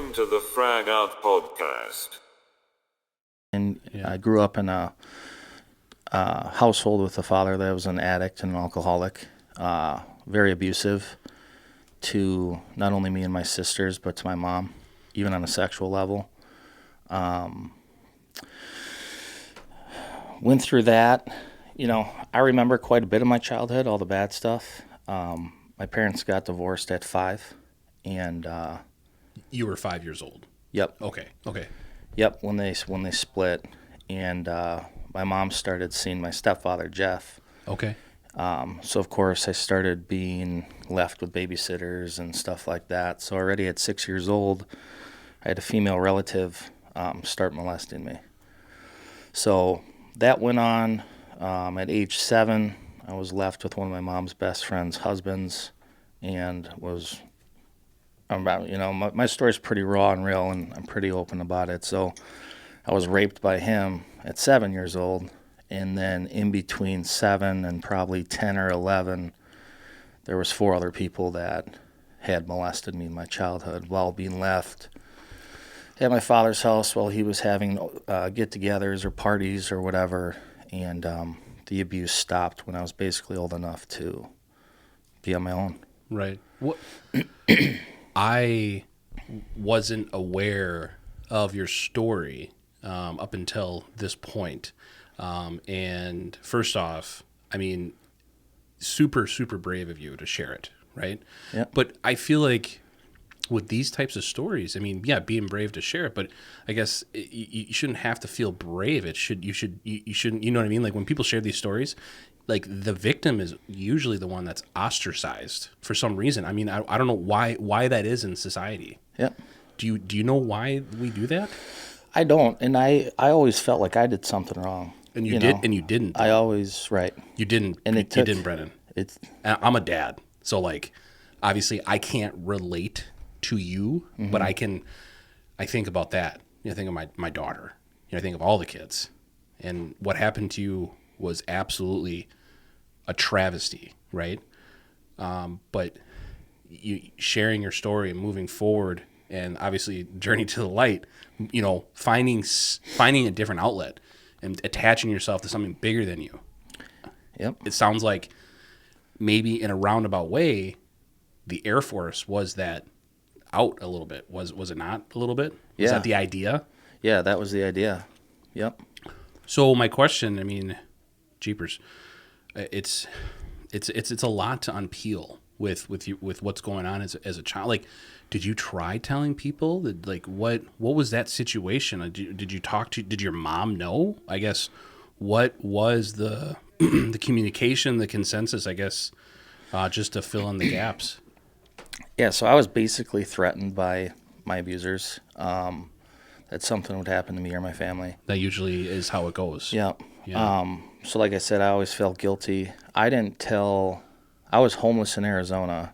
Welcome to the Frag Out Podcast. And I grew up in a household with a father that was an addict and an alcoholic, very abusive to not only me and my sisters, but to my mom, even on a sexual level. Went through that. I remember quite a bit of my childhood, all the bad stuff. My parents got divorced at 5, and you were 5 years old. Yep. Okay. Yep, when they split, and my mom started seeing my stepfather, Jeff. Okay. So, of course, I started being left with babysitters and stuff like that. So already at 6 years old, I had a female relative start molesting me. So that went on. At age 7, I was left with one of my mom's best friend's husbands, and my story's pretty raw and real, and I'm pretty open about it. So I was raped by him at 7 years old, and then in between 7 and probably 10 or 11, there was 4 other people that had molested me in my childhood while being left at my father's house while he was having get-togethers or parties or whatever, and the abuse stopped when I was basically old enough to be on my own. Right. What? I wasn't aware of your story up until this point. And first off, I mean, super, super brave of you to share it, right? Yeah. But I feel like with these types of stories, I mean, yeah, being brave to share it, but I guess you shouldn't have to feel brave. You shouldn't, you know what I mean? Like when people share these stories, like the victim is usually the one that's ostracized for some reason. I mean, I don't know why that is in society. Yeah. Do you know why we do that? I don't, and I always felt like I did something wrong. And you did, and you didn't. I always, right. You didn't, and you didn't, Brennan. And I'm a dad, so like, obviously I can't relate to you, but I think about that. I think of my daughter. I think of all the kids, and what happened to you was absolutely a travesty, right? But you sharing your story and moving forward, and obviously journey to the light. Finding a different outlet and attaching yourself to something bigger than you. Yep. It sounds like maybe in a roundabout way, the Air Force was that out a little bit. Was it not a little bit? Was that the idea? Yeah, that was the idea. Yep. So my question, I mean, jeepers, it's a lot to unpeel with what's going on as a child. Like, did you try telling people that, like, what was that situation? Did you talk to? Did your mom know? I guess what was the the communication, the consensus? I guess just to fill in the gaps. Yeah, so I was basically threatened by my abusers that something would happen to me or my family. That usually is how it goes. Yeah. Yeah. So like I said, I always felt guilty. I didn't tell. I was homeless in Arizona,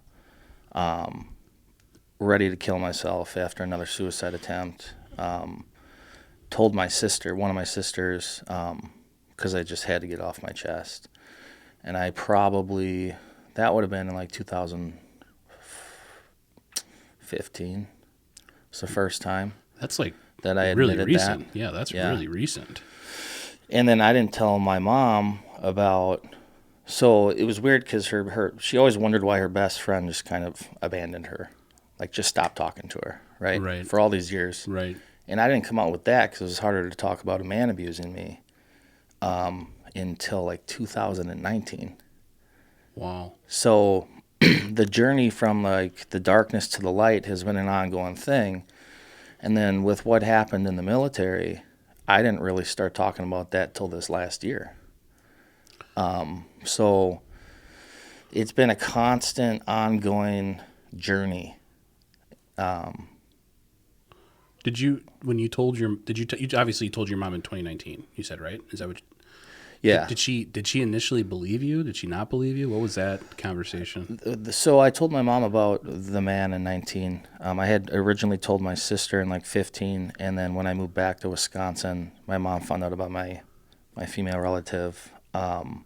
ready to kill myself after another suicide attempt. Told my sister, one of my sisters, because I just had to get off my chest. And I probably, that would have been in like 2015. It's the first time. That's like that I admitted really recent. That. Yeah, that's really recent. And then I didn't tell my mom about. So it was weird because she always wondered why her best friend just kind of abandoned her, like just stopped talking to her, right? Right. For all these years. Right. And I didn't come out with that because it was harder to talk about a man abusing me until like 2019. Wow. So the journey from like the darkness to the light has been an ongoing thing. And then with what happened in the military, I didn't really start talking about that till this last year. So it's been a constant, ongoing journey. Did you, when you told you obviously told your mom in 2019, you said, right? Is that what? Yeah. Did she initially believe you? Did she not believe you? What was that conversation? So I told my mom about the man in 19. I had originally told my sister in like 15, and then when I moved back to Wisconsin, my mom found out about my female relative. And